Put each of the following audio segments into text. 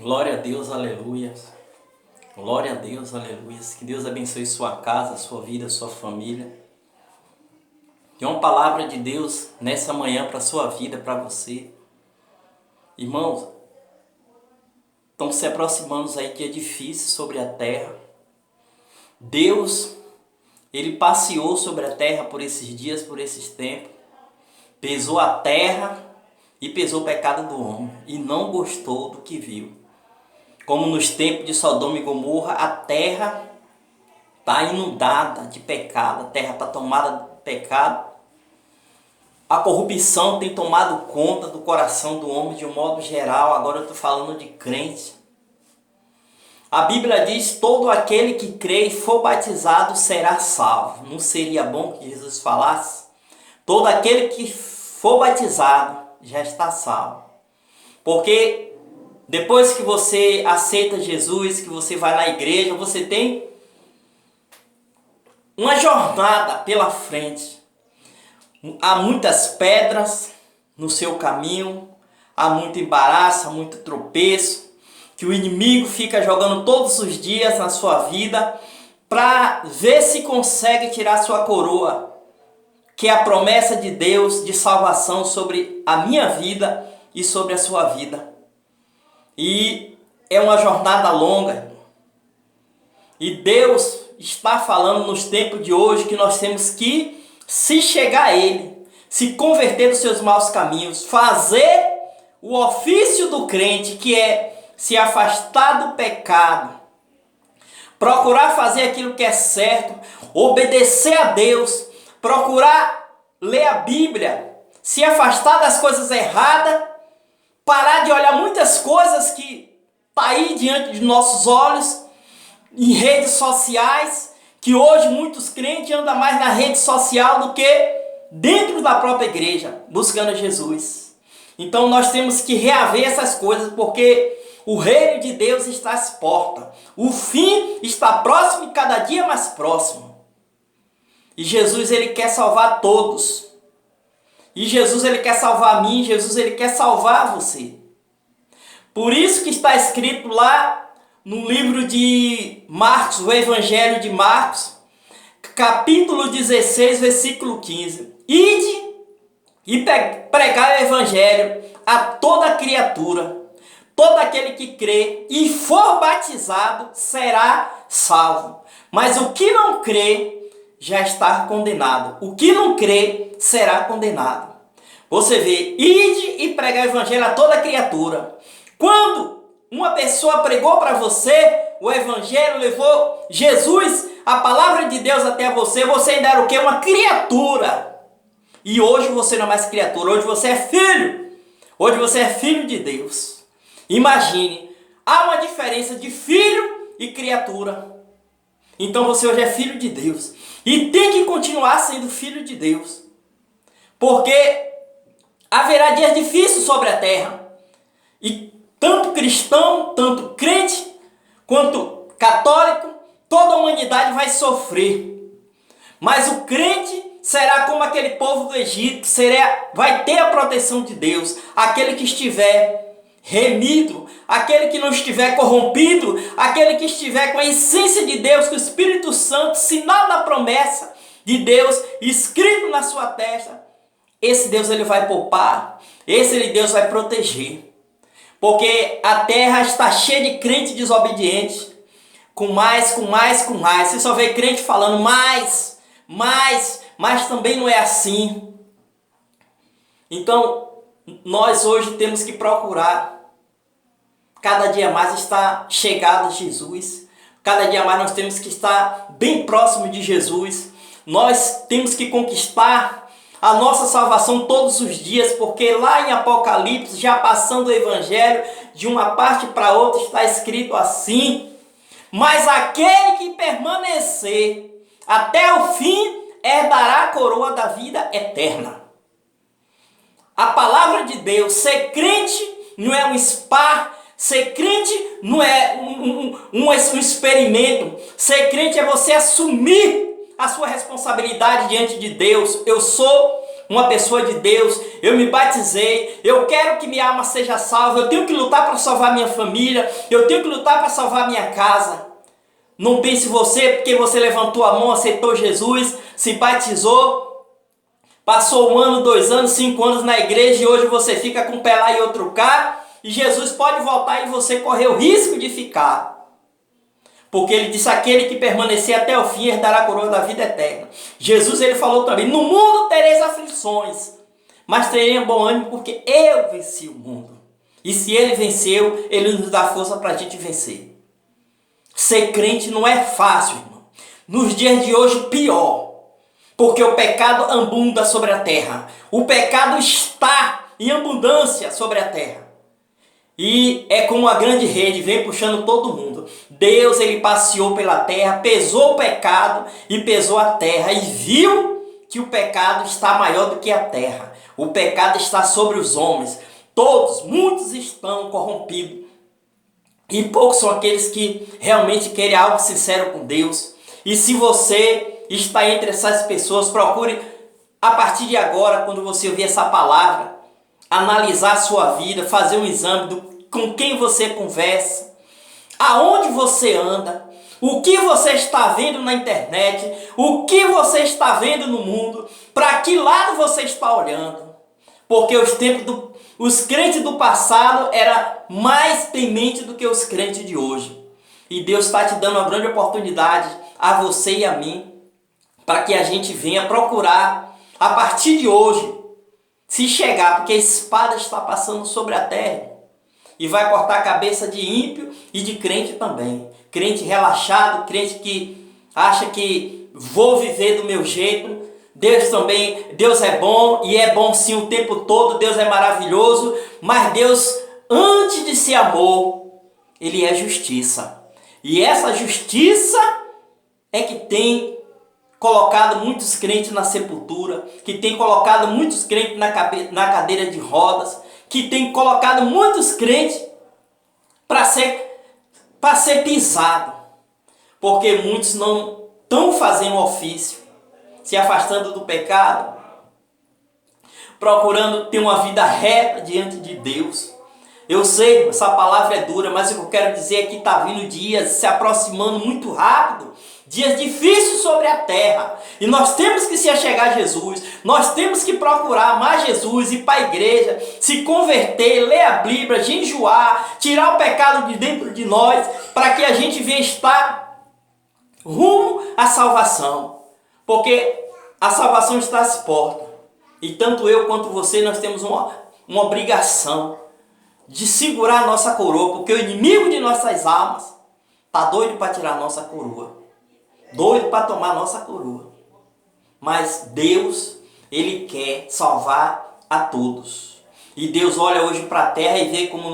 Glória a Deus, aleluia. Glória a Deus, aleluia. Que Deus abençoe sua casa, sua vida, sua família. Tem uma palavra de Deus nessa manhã para sua vida, para você. Irmãos, estão se aproximando aí dias difíceis sobre a terra. Deus, Ele passeou sobre a terra por esses dias, por esses tempos. Pesou a terra e pesou o pecado do homem. E não gostou do que viu. Como nos tempos de Sodoma e Gomorra, a terra está inundada de pecado, a terra está tomada de pecado. A corrupção tem tomado conta do coração do homem de um modo geral. Agora eu estou falando de crente. A Bíblia diz: todo aquele que crê e for batizado será salvo. Não seria bom que Jesus falasse? Todo aquele que for batizado já está salvo. Porque depois que você aceita Jesus, que você vai na igreja, você tem uma jornada pela frente. Há muitas pedras no seu caminho, há muito embaraço, há muito tropeço, que o inimigo fica jogando todos os dias na sua vida para ver se consegue tirar sua coroa, que é a promessa de Deus de salvação sobre a minha vida e sobre a sua vida. E é uma jornada longa. E Deus está falando nos tempos de hoje que nós temos que se chegar a Ele, se converter dos seus maus caminhos, fazer o ofício do crente, que é se afastar do pecado, procurar fazer aquilo que é certo, obedecer a Deus, procurar ler a Bíblia, se afastar das coisas erradas, parar de olhar muitas coisas que estão aí diante de nossos olhos, em redes sociais, que hoje muitos crentes andam mais na rede social do que dentro da própria igreja, buscando Jesus. Então nós temos que reaver essas coisas, porque o reino de Deus está às portas. O fim está próximo e cada dia mais próximo. E Jesus, Ele quer salvar todos. E Jesus, Ele quer salvar a mim, Jesus, Ele quer salvar você. Por isso que está escrito lá no livro de Marcos, o Evangelho de Marcos, capítulo 16, versículo 15. Ide e pregai o Evangelho a toda criatura. Todo aquele que crê e for batizado será salvo. Mas o que não crê já está condenado. O que não crê será condenado. Você vê, ide e pregar o evangelho a toda criatura. Quando uma pessoa pregou para você o evangelho, levou Jesus, a palavra de Deus até você, você ainda era o quê? Uma criatura. E hoje você não é mais criatura, hoje você é filho. Hoje você é filho de Deus. Imagine, há uma diferença de filho e criatura. Então você hoje é filho de Deus. E tem que continuar sendo filho de Deus. Porque haverá dias difíceis sobre a terra. E tanto cristão, tanto crente, quanto católico, toda a humanidade vai sofrer. Mas o crente será como aquele povo do Egito, vai ter a proteção de Deus. Aquele que estiver remido, aquele que não estiver corrompido, aquele que estiver com a essência de Deus, com o Espírito Santo, sinal da promessa de Deus escrito na sua testa, esse Deus ele vai poupar, esse Deus vai proteger. Porque a terra está cheia de crente desobediente, com mais. Você só vê crente falando mais, mas também não é assim. Então, nós hoje temos que procurar cada dia mais estar chegado a Jesus. Cada dia mais nós temos que estar bem próximo de Jesus. Nós temos que conquistar a nossa salvação todos os dias, porque lá em Apocalipse, já passando o Evangelho de uma parte para outra, está escrito assim: mas aquele que permanecer até o fim herdará a coroa da vida eterna. A palavra de Deus, ser crente não é um spa, ser crente não é um experimento. Ser crente é você assumir a sua responsabilidade diante de Deus. Eu sou uma pessoa de Deus, eu me batizei, eu quero que minha alma seja salva, eu tenho que lutar para salvar minha família, eu tenho que lutar para salvar minha casa. Não pense você, porque você levantou a mão, aceitou Jesus, se batizou, passou 1 ano, 2 anos, 5 anos na igreja e hoje você fica com um pé lá e outro cá, e Jesus pode voltar e você correr o risco de ficar. Porque ele disse, aquele que permanecer até o fim herdará a coroa da vida eterna. Jesus ele falou também, no mundo tereis aflições, mas tenha bom ânimo porque eu venci o mundo. E se ele venceu, ele nos dá força para a gente vencer. Ser crente não é fácil, irmão. Nos dias de hoje, pior. Porque o pecado abunda sobre a terra. O pecado está em abundância sobre a terra. E é como uma grande rede, vem puxando todo mundo. Deus, ele passeou pela terra, pesou o pecado e pesou a terra. E viu que o pecado está maior do que a terra. O pecado está sobre os homens. Todos, muitos estão corrompidos. E poucos são aqueles que realmente querem algo sincero com Deus. E se você está entre essas pessoas, procure, a partir de agora, quando você ouvir essa palavra, analisar a sua vida, fazer um exame com quem você conversa, aonde você anda, o que você está vendo na internet, o que você está vendo no mundo, para que lado você está olhando. Porque os crentes do passado eram mais tementes do que os crentes de hoje. E Deus está te dando uma grande oportunidade a você e a mim, para que a gente venha procurar, a partir de hoje, se chegar, porque a espada está passando sobre a terra e vai cortar a cabeça de ímpio e de crente também. Crente relaxado, crente que acha que vou viver do meu jeito. Deus também, Deus é bom e é bom sim o tempo todo, Deus é maravilhoso, mas Deus, antes de ser amor, ele é justiça. E essa justiça é que tem colocado muitos crentes na sepultura, que tem colocado muitos crentes na cadeira de rodas, que tem colocado muitos crentes para ser pisado, porque muitos não estão fazendo o ofício, se afastando do pecado, procurando ter uma vida reta diante de Deus. Eu sei, essa palavra é dura, mas o que eu quero dizer é que está vindo dias se aproximando muito rápido, dias difíceis sobre a terra, e nós temos que se achegar a Jesus, nós temos que procurar amar Jesus, ir para a igreja, se converter, ler a Bíblia, jejuar, tirar o pecado de dentro de nós, para que a gente venha estar rumo à salvação, porque a salvação está às portas, e tanto eu quanto você, nós temos uma obrigação de segurar a nossa coroa, porque o inimigo de nossas almas está doido para tirar a nossa coroa, doido para tomar a nossa coroa. Mas Deus, ele quer salvar a todos. E Deus olha hoje para a terra e vê como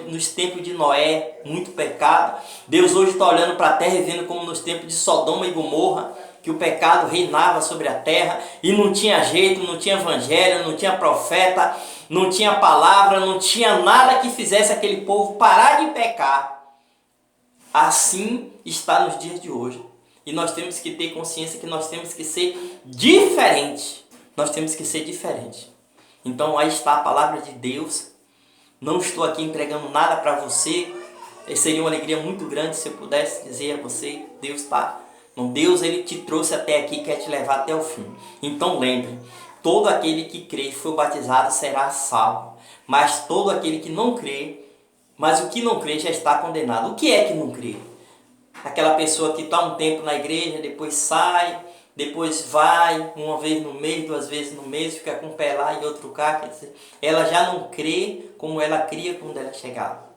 nos tempos de Noé, muito pecado. Deus hoje está olhando para a terra e vendo como nos tempos de Sodoma e Gomorra, que o pecado reinava sobre a terra e não tinha jeito, não tinha evangelho, não tinha profeta, não tinha palavra, não tinha nada que fizesse aquele povo parar de pecar. Assim está nos dias de hoje. E nós temos que ter consciência que nós temos que ser diferente. Nós temos que ser diferente. Então aí está a palavra de Deus. Não estou aqui entregando nada para você. Seria uma alegria muito grande se eu pudesse dizer a você, Deus está. Não, Deus ele te trouxe até aqui e quer te levar até o fim. Então lembre, todo aquele que crê e foi batizado será salvo. Mas todo aquele que não crê, mas o que não crê já está condenado. O que é que não crê? Aquela pessoa que está um tempo na igreja, depois sai, depois vai, uma vez no mês, 2 vezes no mês, fica com um pé lá e outro cá, quer dizer, ela já não crê como ela cria quando ela chegava.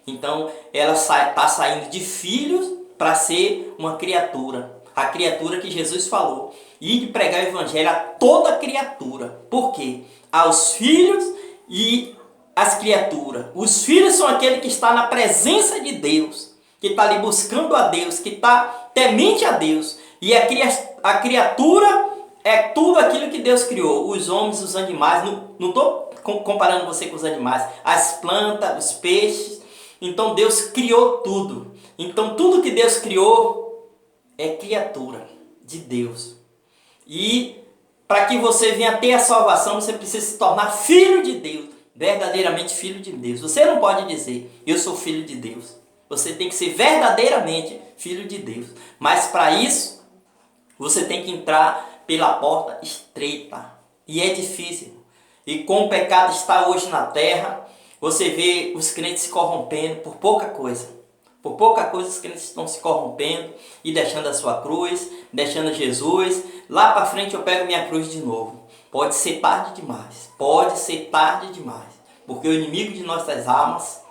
Então, ela está saindo de filhos para ser uma criatura. A criatura que Jesus falou. E de pregar o evangelho a toda criatura. Por quê? Aos filhos e às criaturas. Os filhos são aquele que está na presença de Deus, que está ali buscando a Deus, que está temente a Deus. E a criatura é tudo aquilo que Deus criou. Os homens, os animais. Não estou comparando você com os animais. As plantas, os peixes. Então Deus criou tudo. Então tudo que Deus criou é criatura de Deus. E para que você venha ter a salvação, você precisa se tornar filho de Deus, verdadeiramente filho de Deus. Você não pode dizer, eu sou filho de Deus. Você tem que ser verdadeiramente filho de Deus. Mas para isso, você tem que entrar pela porta estreita. E é difícil. E como o pecado está hoje na terra, você vê os crentes se corrompendo por pouca coisa. Por pouca coisa os crentes estão se corrompendo e deixando a sua cruz, deixando Jesus. Lá para frente eu pego minha cruz de novo. Pode ser tarde demais. Pode ser tarde demais. Porque o inimigo de nossas almas,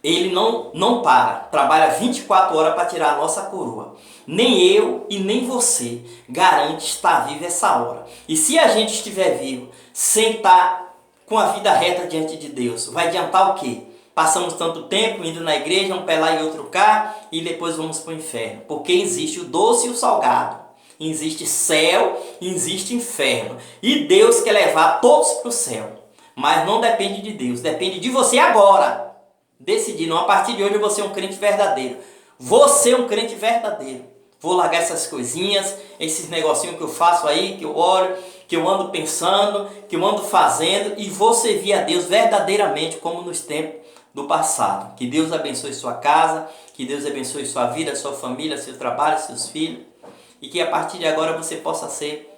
ele não para. Trabalha 24 horas para tirar a nossa coroa. Nem eu e nem você garante estar vivo essa hora. E se a gente estiver vivo, sem estar com a vida reta diante de Deus, vai adiantar o quê? Passamos tanto tempo indo na igreja, um pé lá e outro cá, e depois vamos para o inferno. Porque existe o doce e o salgado. Existe céu e existe inferno. E Deus quer levar todos para o céu. Mas não depende de Deus, depende de você agora. Decidir, não, a partir de hoje eu vou ser um crente verdadeiro. Vou ser um crente verdadeiro. Vou largar essas coisinhas, esses negocinhos que eu faço aí, que eu oro, que eu ando pensando, que eu ando fazendo, e vou servir a Deus verdadeiramente como nos tempos do passado. Que Deus abençoe sua casa, que Deus abençoe sua vida, sua família, seu trabalho, seus filhos, e que a partir de agora você possa ser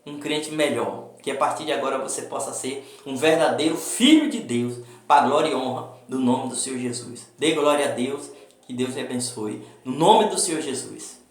um crente melhor. Que a partir de agora você possa ser um verdadeiro filho de Deus, para a glória e honra do nome do Senhor Jesus. Dê glória a Deus, que Deus te abençoe. No nome do Senhor Jesus.